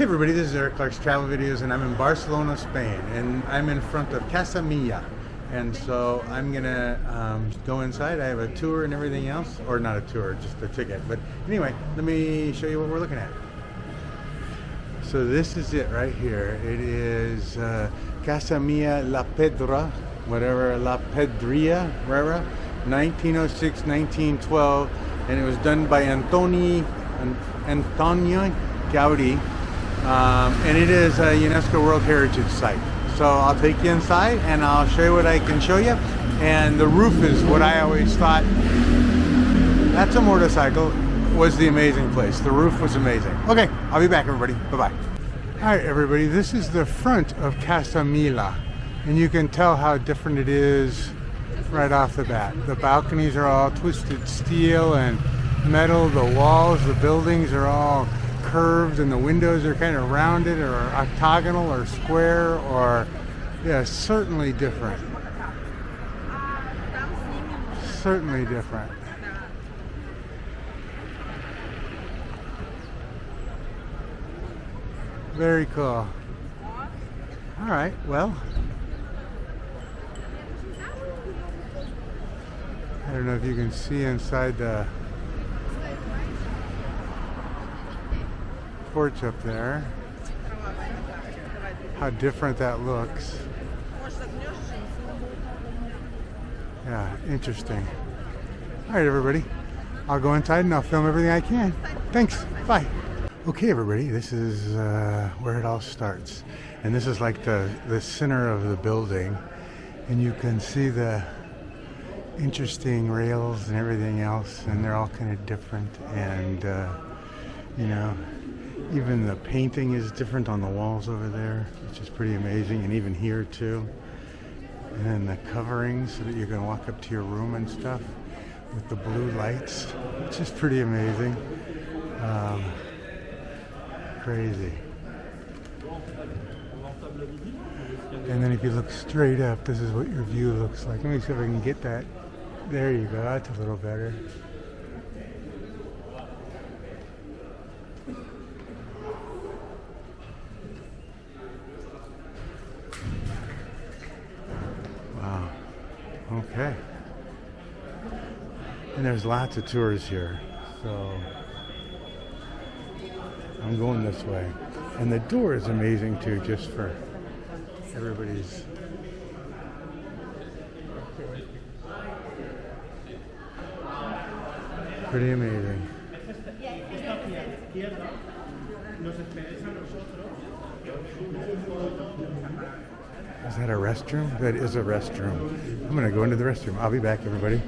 Hey everybody, this is Eric Clark's Travel Videos, and I'm in Barcelona, Spain, and I'm in front of Casa Milà. And so I'm gonna go inside. I have a tour and everything else, or not a tour, just a ticket. But anyway, let me show you what we're looking at. So this is it right here. It is Casa Milà La Pedrera, whatever, La Pedrera, 1906, 1912, and it was done by Antoni Gaudí, and it is a UNESCO World Heritage Site. So I'll take you inside and I'll show you what I can show you. And the roof is what I always thought, that's a motorcycle, was the amazing place. The roof was amazing. Okay, I'll be back everybody. Bye-bye. All right everybody, this is the front of Casa Milà. And you can tell how different it is right off the bat. The balconies are all twisted steel and metal. The walls, the buildings are all curved, and the windows are kind of rounded or octagonal or square, or yeah, certainly different. Certainly different. Very cool. All right, well, I don't know if you can see inside the porch up there, how different that looks. Yeah, interesting. All right, everybody. I'll go inside and I'll film everything I can. Thanks. Bye. Okay, everybody. This is where it all starts. And this is like the center of the building. And you can see the interesting rails and everything else. And they're all kind of different. And, you know, even the painting is different on the walls over there, which is pretty amazing, and even here too. And then the coverings so that you can walk up to your room and stuff with the blue lights, which is pretty amazing. Crazy. And then if you look straight up, this is what your view looks like. Let me see if I can get that. There you go, that's a little better. Okay. And there's lots of tours here, so I'm going this way. And the door is amazing too, just for everybody's. Pretty amazing. Is that a restroom? That is a restroom. I'm gonna go into the restroom. I'll be back, everybody.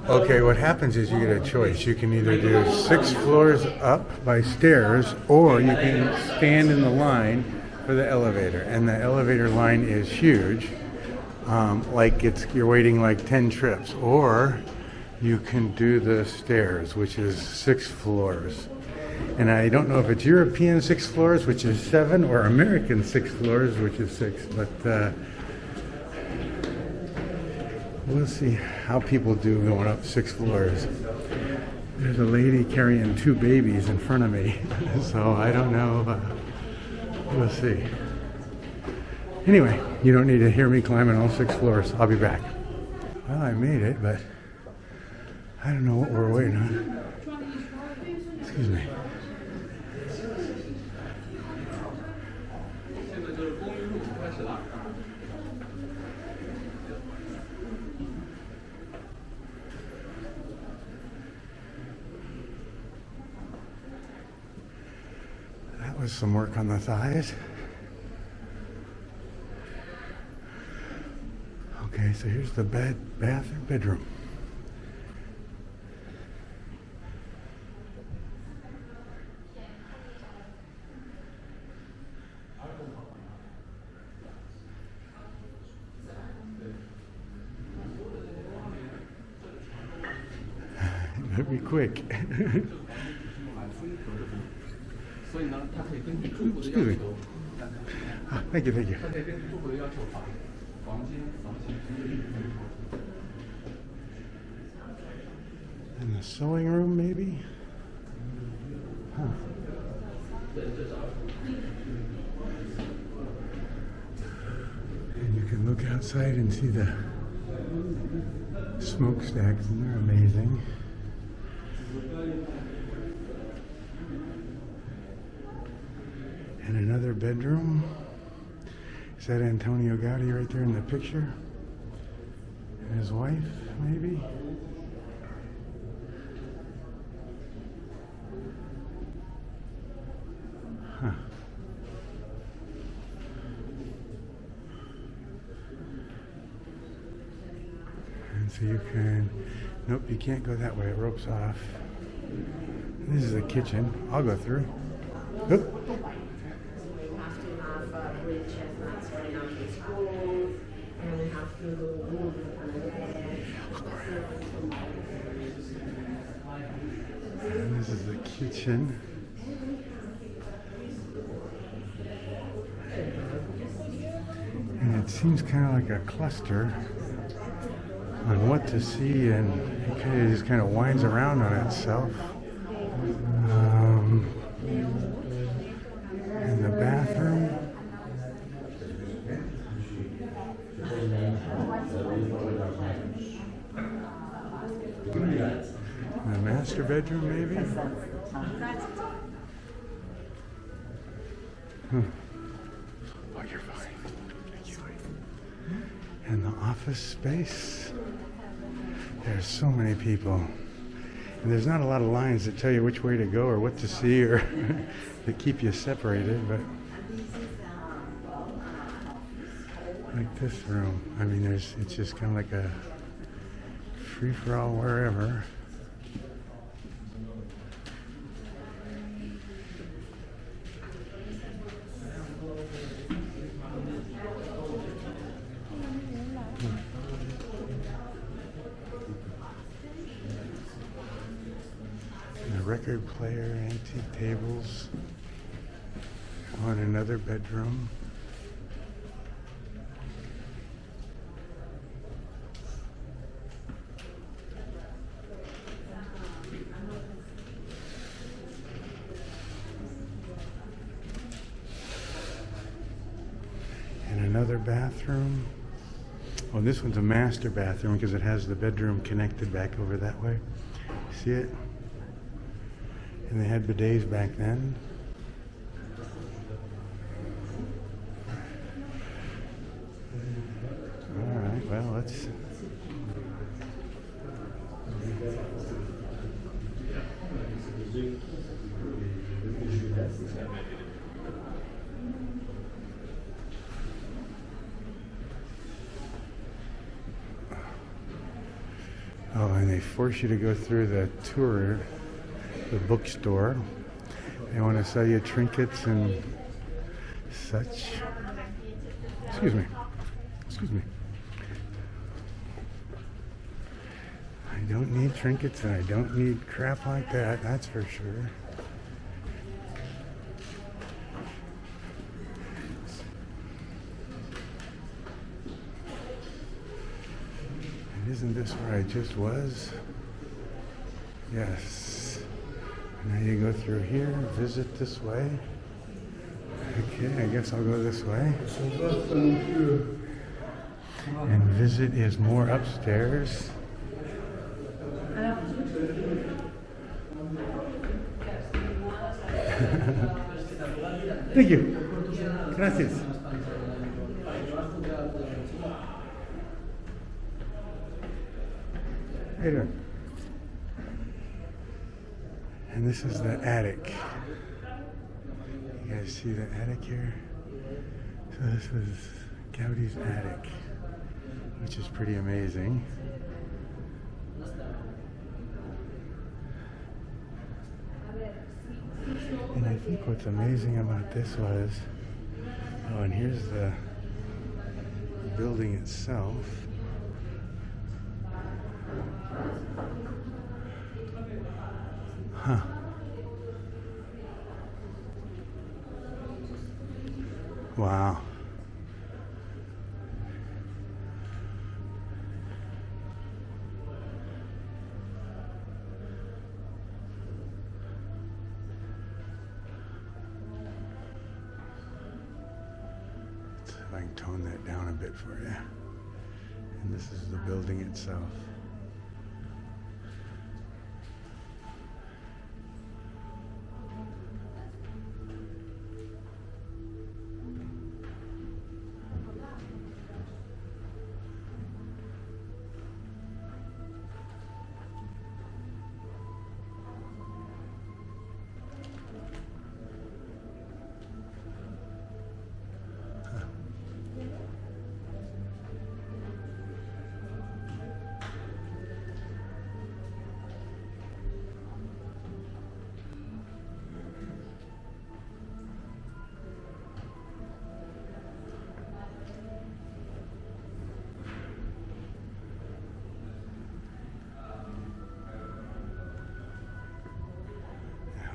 Okay, what happens is you get a choice. You can either do 6 floors up by stairs, or you can stand in the line for the elevator. And the elevator line is huge. Like you're waiting like 10 trips. Or you can do the stairs, which is 6 floors. And I don't know if it's European 6 floors, which is 7, or American 6 floors, which is 6, but we'll see how people do going up 6 floors. There's a lady carrying 2 babies in front of me, so I don't know, we'll see. Anyway, you don't need to hear me climbing all 6 floors. I'll be back. Well, I made it, but I don't know what we're waiting on. Excuse me. That was some work on the thighs. Okay, so here's the bath and bedroom. Be quick. Excuse me. Thank you, thank you. In the sewing room, maybe? Huh. look outside and see the smokestacks, and they're amazing. And another bedroom. Is that Antoni Gaudí right there in the picture? And his wife, maybe? Huh. And so you can, nope, you can't go that way, it ropes off. This is a kitchen. I'll go through. Oop. And this is the kitchen. And it seems kind of like a cluster on what to see, and it just kind of winds around on itself. And the bathroom. The master bedroom, maybe? Huh. Oh, you're fine. Thank you. And the office space. There's so many people. And there's not a lot of lines that tell you which way to go or what to see or that keep you separated, but like this room, I mean, it's just kind of like a free-for-all wherever. Record player, antique tables on another bedroom. And another bathroom. Oh, this one's a master bathroom because it has the bedroom connected back over that way. See it? And they had bidets back then. All right, well, let's... Oh, and they force you to go through the tour, the bookstore. They want to sell you trinkets and such. Excuse me. Excuse me. I don't need trinkets and I don't need crap like that, that's for sure. And isn't this where I just was? Yes. Now you go through here, visit this way. Okay, I guess I'll go this way. And visit is more upstairs. Thank you. Gracias. How you doing? And this is the attic. You guys see the attic here? So this was Gaudí's attic, which is pretty amazing. And I think what's amazing about this was, oh, and here's the building itself. Huh. Wow. if I can tone that down a bit for you. And this is the building itself.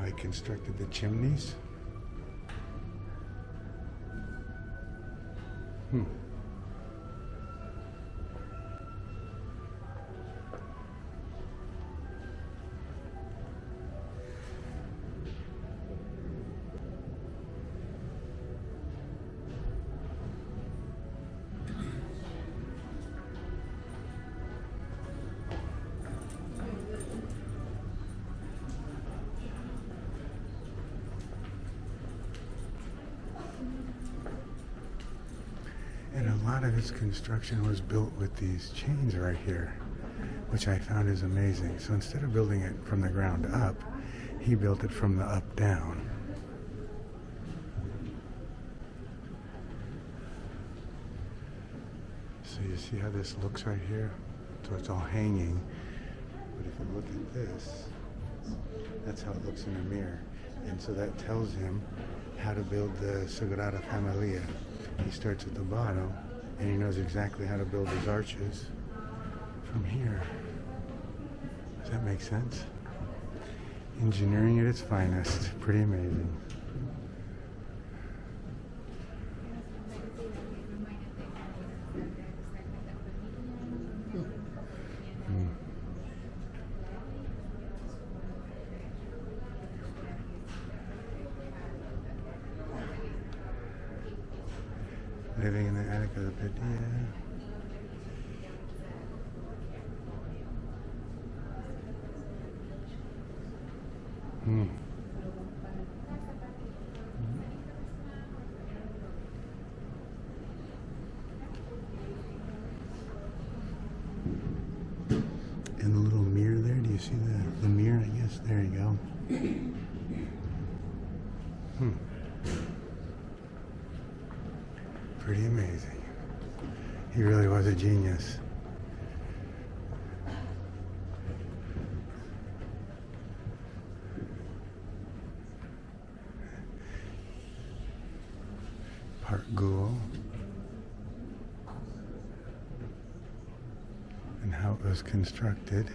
I constructed the chimneys. And a lot of its construction was built with these chains right here, which I found is amazing. So instead of building it from the ground up, he built it from the up down. So you see how this looks right here? So it's all hanging. But if you look at this, that's how it looks in the mirror. And so that tells him how to build the Sagrada Familia. He starts at the bottom, and he knows exactly how to build his arches from here. Does that make sense? Engineering at its finest. Pretty amazing. Living in the attic of the peɗðրeṛa. And the little mirror there, do you see the mirror, I guess? There you go. Pretty amazing. He really was a genius. Part ghoul. And how it was constructed.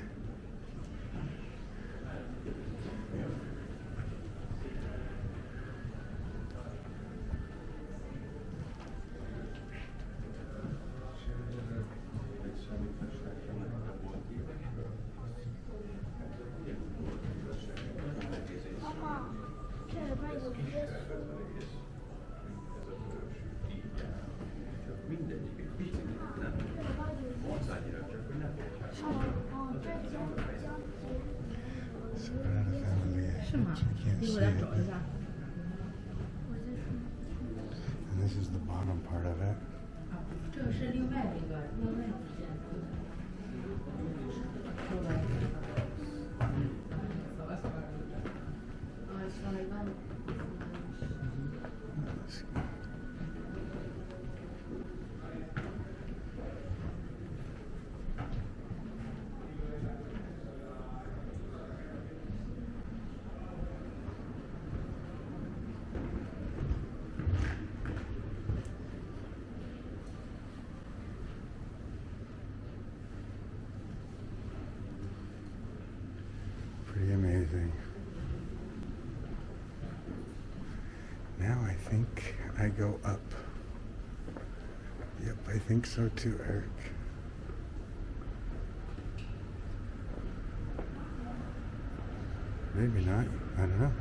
And this is the bottom part of it. Pretty amazing. Now I think I go up. Yep, I think so too, Eric. Maybe not. I don't know.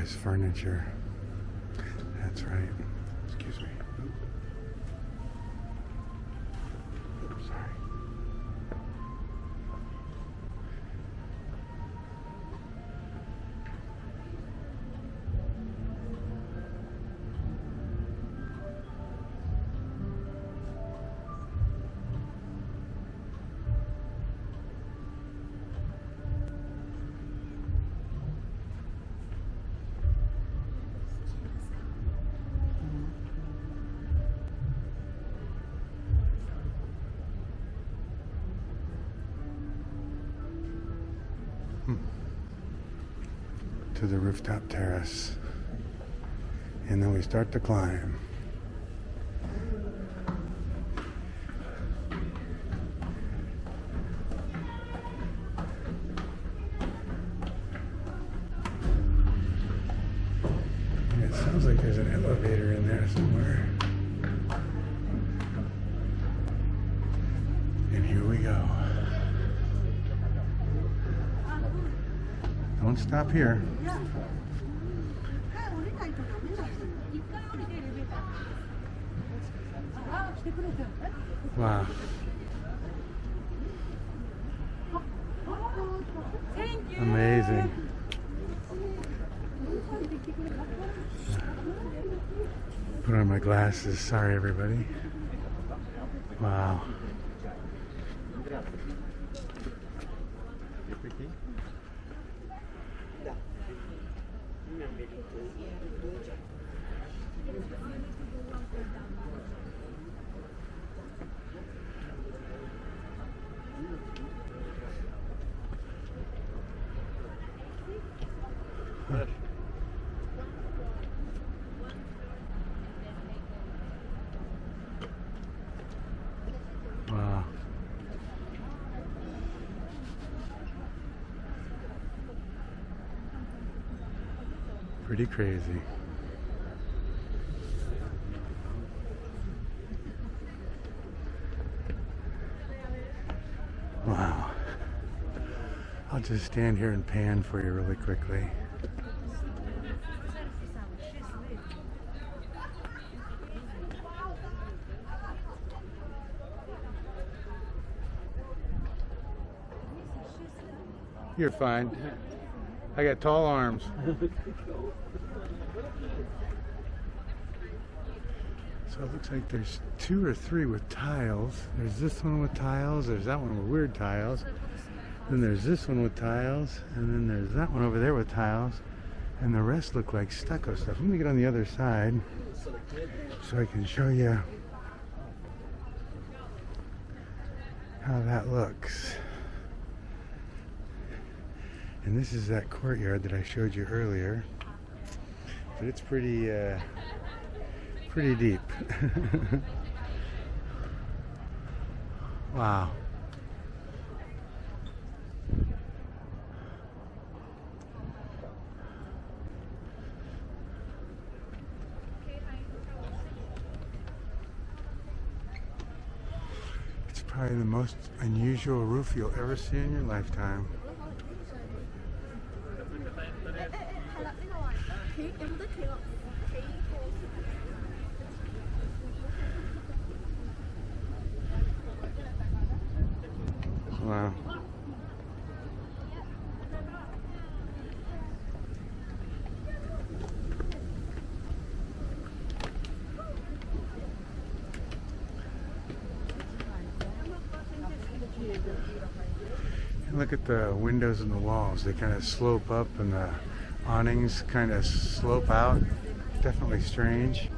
his furniture. That's right. Excuse me. Oops, sorry. To the rooftop terrace, and then we start to climb. And it sounds like there's an elevator in there somewhere. And here we go. Don't stop here. Wow. Amazing. Put on my glasses. Sorry, everybody. Wow. Wow. Pretty crazy. Wow. I'll just stand here and pan for you really quickly. You're fine. I got tall arms. So it looks like there's 2 or 3 with tiles. There's this one with tiles. There's that one with weird tiles. Then there's this one with tiles. And then there's that one over there with tiles. And the rest look like stucco stuff. Let me get on the other side so I can show you how that looks. And this is that courtyard that I showed you earlier, but it's pretty deep. Wow. It's probably the most unusual roof you'll ever see in your lifetime. Wow. And look at the windows and the walls. They kind of slope up and the awnings kind of slope out. Definitely strange.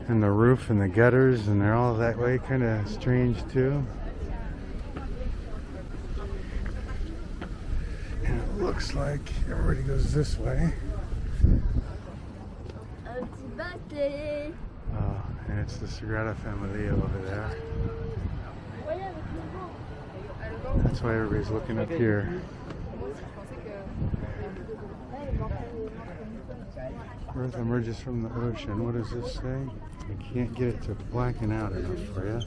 And the roof and the gutters, and they're all that way, kind of strange too. And it looks like everybody goes this way. Oh, and it's the Sagrada Familia over there. That's why everybody's looking up here. Earth emerges from the ocean. What does this say? I can't get it to blacken out enough for you.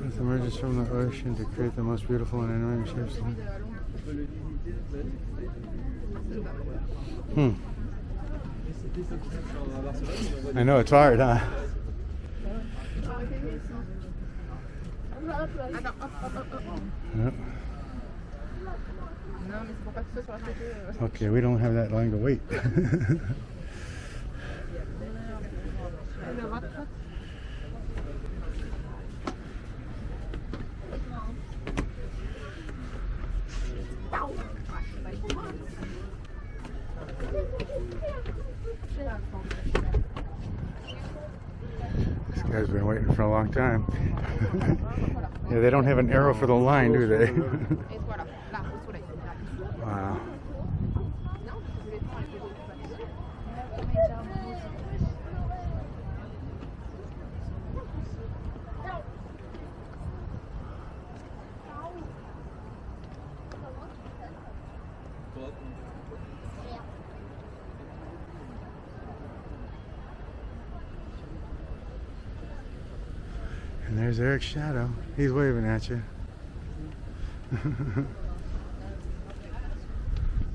Earth emerges from the ocean to create the most beautiful and annoying shapes. I know, it's hard, huh? Yep. Okay, we don't have that long to wait. This guy's been waiting for a long time. Yeah, they don't have an arrow for the line, do they? Wow. And there's Eric's shadow. He's waving at you.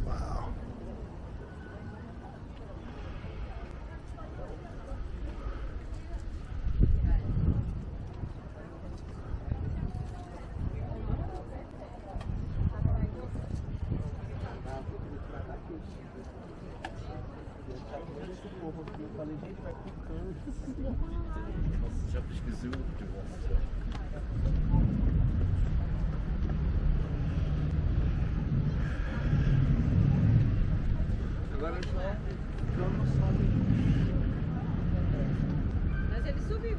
Wow. Mas ele subiu.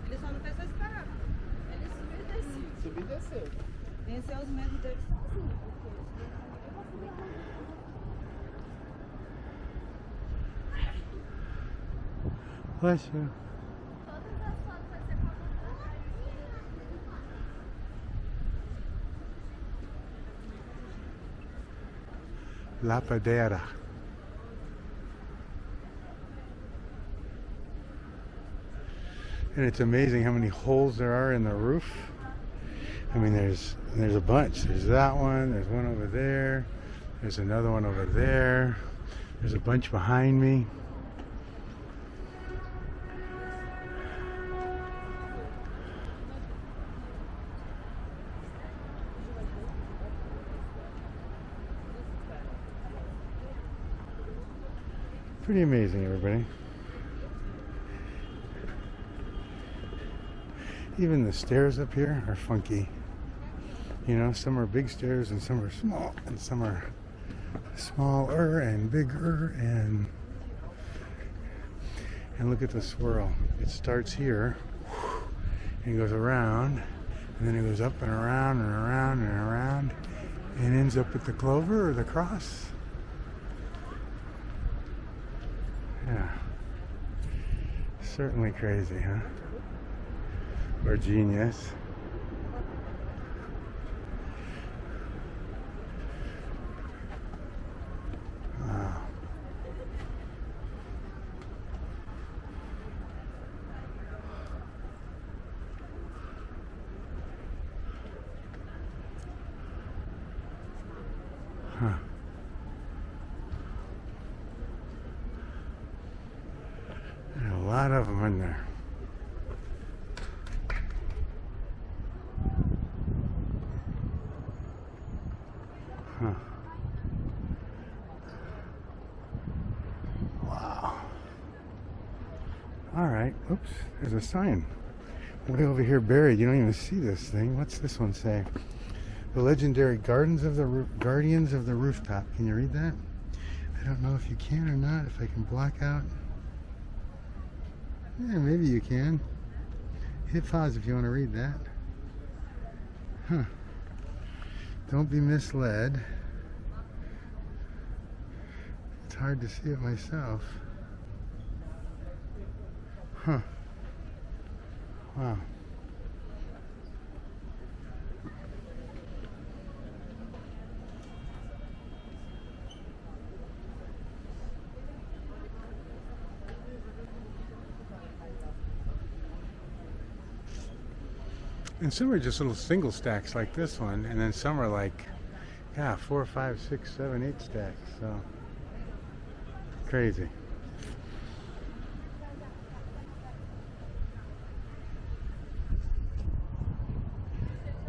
Ele só não fez essa parada. Ele subiu e desceu. Subiu e desceu. Venceu os medos dele. Bless you. La Pedrera. And it's amazing how many holes there are in the roof. I mean, there's a bunch. There's that one, there's one over there, there's another one over there, there's a bunch behind me. Pretty amazing, everybody. Even the stairs up here are funky. You know, some are big stairs and some are small, and some are smaller and bigger, and look at the swirl. It starts here and goes around, and then it goes up and around and around and around, and ends up at the clover or the cross. Yeah. Certainly crazy, huh? Or genius. Wow. Huh. There are a lot of them in there. Huh. Wow. All right. Oops. There's a sign. Way over here buried. You don't even see this thing. What's this one say? The legendary Guardians of the Rooftop. Can you read that? I don't know if you can or not. If I can block out. Yeah, maybe you can. Hit pause if you want to read that. Huh. Don't be misled. It's hard to see it myself. Huh. Wow. And some are just little single stacks like this one, and then some are like, yeah, 4, 5, 6, 7, 8 stacks. So crazy.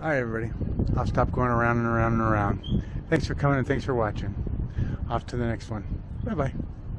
All right, everybody. I'll stop going around and around and around. Thanks for coming and thanks for watching. Off to the next one. Bye-bye.